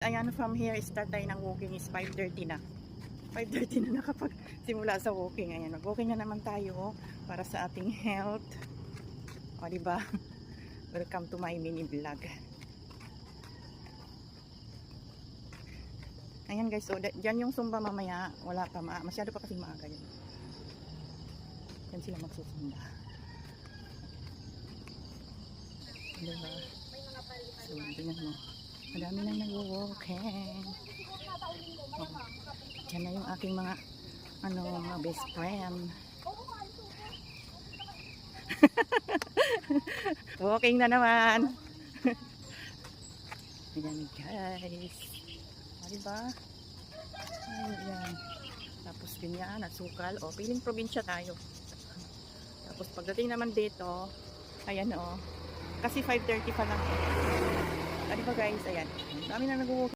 Ayan, from here, start tayo ng walking is 5:30 na. 5:30 na nakapag simula sa walking. Ayan, mag-walking na naman tayo para sa ating health. O, diba? Welcome to my mini vlog. Ayan guys, so dyan yung Zumba mamaya. Wala pa, masyado pa kasi maaga yun. Dyan sila magsusumba. Diba? So, tingnan mo. Madami nang nag-walking. Oh, dyan na yung aking mga mga best friend. Walking na naman. Ayan guys. Diba? Ayan. Tapos ganyan, at sukal. O, piling probinsya tayo. Tapos pagdating naman dito, ayan o. Kasi 5:30 pa lang. Diba guys, ayan. Dami na nag-walking.